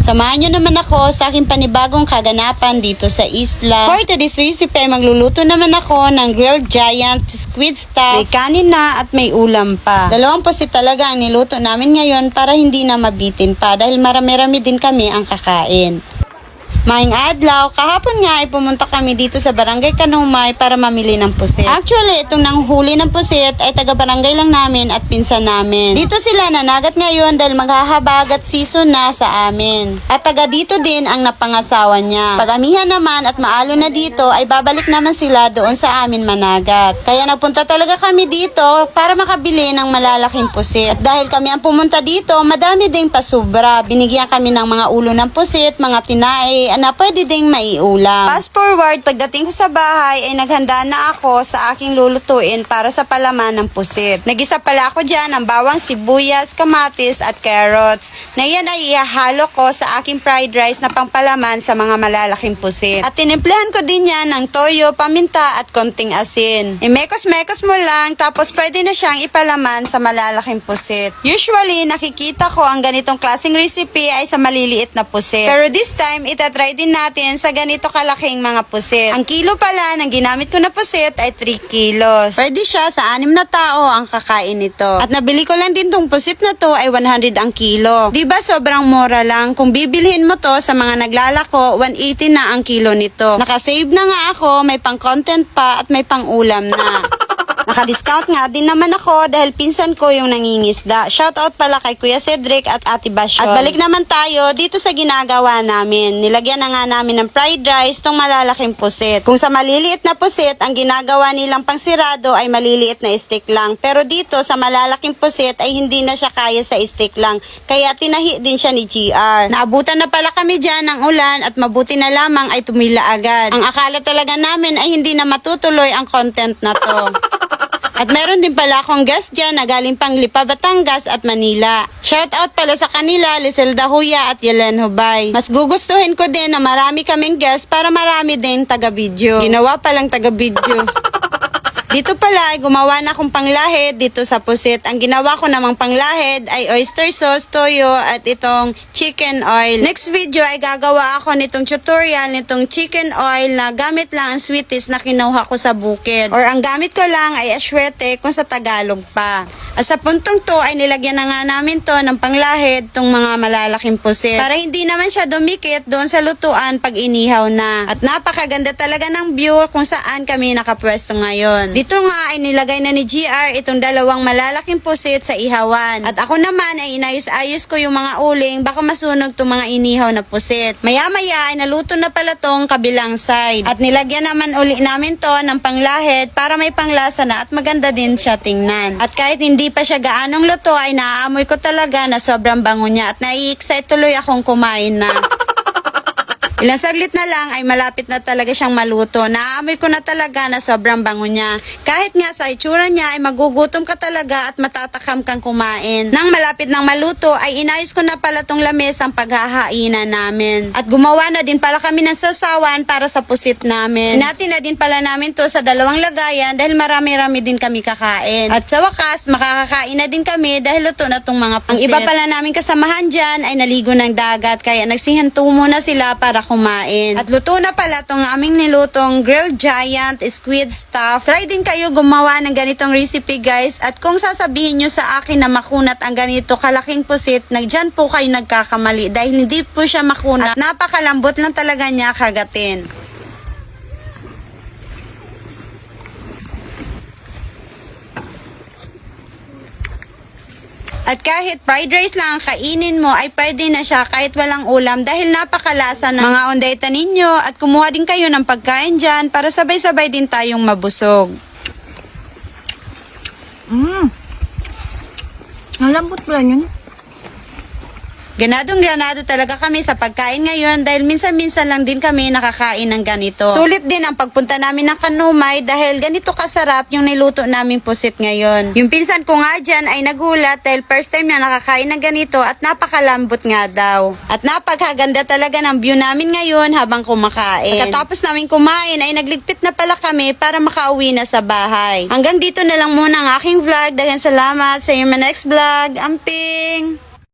Samahan nyo naman ako sa aking panibagong kaganapan dito sa isla. For today's recipe, magluluto naman ako ng grilled giant squid stuff. May kanin na at may ulam pa. Dalawang pusit talaga ang niluto namin ngayon para hindi na mabitin pa dahil marami-rami din kami ang kakain. Maing adlaw, kahapon nga ay pumunta kami dito sa Barangay Kanumay para mamili ng pusit. Actually, itong nanghuli ng pusit ay taga-barangay lang namin at pinsan namin. Dito sila nanagat ngayon dahil maghahabag at season na sa amin. At taga dito din ang napangasawa niya. Pag amihan naman at maalo na dito ay babalik naman sila doon sa amin managat. Kaya nagpunta talaga kami dito para makabili ng malalaking pusit. At dahil kami ang pumunta dito, madami ding pasubra. Binigyan kami ng mga ulo ng pusit, mga tinae, na pwede ding maiulam. Fast forward, pagdating ko sa bahay ay naghanda na ako sa aking lulutuin para sa palaman ng pusit. Nagisa pala ako dyan ng bawang, sibuyas, kamatis at carrots. Na yan ay ihahalo ko sa aking fried rice na pangpalaman sa mga malalaking pusit. At tinimplehan ko din yan ng toyo, paminta at konting asin. Imekos-mekos mo lang tapos pwede na siyang ipalaman sa malalaking pusit. Usually, nakikita ko ang ganitong klaseng recipe ay sa maliliit na pusit. Pero this time, itatry din natin sa ganito kalaking mga pusit. Ang kilo pala ng ginamit ko na pusit ay 3 kilos. Pwede siya sa 6 na tao ang kakain nito. At nabili ko lang din tong pusit na to ay 100 ang kilo. Diba sobrang mura lang? Kung bibilhin mo to sa mga naglalako, 180 na ang kilo nito. Nakasave na nga ako, may pang content pa at may pang ulam na. Naka-discount nga din naman ako dahil pinsan ko yung nangingisda. Shoutout pala kay Kuya Cedric at Ate Basyon. At balik naman tayo dito sa ginagawa namin. Nilagyan na nga namin ng fried rice tong malalaking pusit. Kung sa maliliit na pusit, ang ginagawa nilang pangsirado ay maliliit na stick lang. Pero dito sa malalaking pusit ay hindi na siya kaya sa stick lang. Kaya tinahi din siya ni GR. Naabutan na pala kami dyan ng ulan at mabuti na lamang ay tumila agad. Ang akala talaga namin ay hindi na matutuloy ang content na to. At meron din pala akong guest dyan na galing pang Lipa, Batangas at Manila. Shoutout pala sa kanila, Lizelda Huya at Yelen Hubay. Mas gugustuhin ko din na marami kaming guest para marami din taga-video. Ginawa palang taga-video. Dito pala ay gumawa na akong panglahid dito sa pusit. Ang ginawa ko namang panglahid ay oyster sauce, toyo at itong chicken oil. Next video ay gagawa ako nitong tutorial nitong chicken oil na gamit lang ang sweeties na kinuha ko sa bukid. Or ang gamit ko lang ay aswete kung sa Tagalog pa. At sa puntong to ay nilagyan na nga namin to ng panglahid tong mga malalaking pusit. Para hindi naman siya dumikit doon sa lutuan pag inihaw na. At napakaganda talaga ng view kung saan kami nakapwesto ngayon. Dito nga ay nilagay na ni GR itong dalawang malalaking pusit sa ihawan. At ako naman ay inayos-ayos ko yung mga uling baka masunog itong mga inihaw na pusit. Maya-maya ay naluto na pala tong kabilang side. At nilagyan naman uli namin to ng panglahid para may panglasa na at maganda din siya tingnan. At kahit hindi pa siya gaanong luto ay naaamoy ko talaga na sobrang bango niya at nai-excite tuloy akong kumain na. Ilang saglit na lang ay malapit na talaga siyang maluto. Naaamoy ko na talaga na sobrang bango niya. Kahit nga sa itsura niya ay magugutom ka talaga at matatakam kang kumain. Nang malapit ng maluto ay inayos ko na pala tong lamesang paghahainan namin. At gumawa na din pala kami ng sausawan para sa pusit namin. Hinati na din pala namin to sa dalawang lagayan dahil marami-rami din kami kakain. At sa wakas makakakain na din kami dahil luto na tong mga pusit. Ang iba pala namin kasamahan dyan ay naligo ng dagat kaya nagsihanto muna sila para kumain. At luto na pala tong aming nilutong grilled giant squid stuff. Try din kayo gumawa ng ganitong recipe guys. At kung sasabihin nyo sa akin na makunat ang ganito kalaking pusit, dyan po kayo nagkakamali dahil hindi po siya makunat. At napakalambot lang talaga niya kagatin. At kahit fried rice lang ang kainin mo ay pwede na siya kahit walang ulam dahil napakalasa ng mga ondeta ninyo at kumuha din kayo ng pagkain dyan para sabay-sabay din tayong mabusog. Ang lambot pala yun. Ganadong-ganado talaga kami sa pagkain ngayon dahil minsan-minsan lang din kami nakakain ng ganito. Sulit din ang pagpunta namin ng Kanumay dahil ganito kasarap yung niluto naming pusit ngayon. Yung pinsan ko nga dyan ay nagulat dahil first time na nakakain ng ganito at napakalambot nga daw. At napakaganda talaga ng view namin ngayon habang kumakain. Pagkatapos namin kumain ay nagligpit na pala kami para makauwi na sa bahay. Hanggang dito na lang muna ang aking vlog. Daghang salamat sa iyo next vlog. Amping!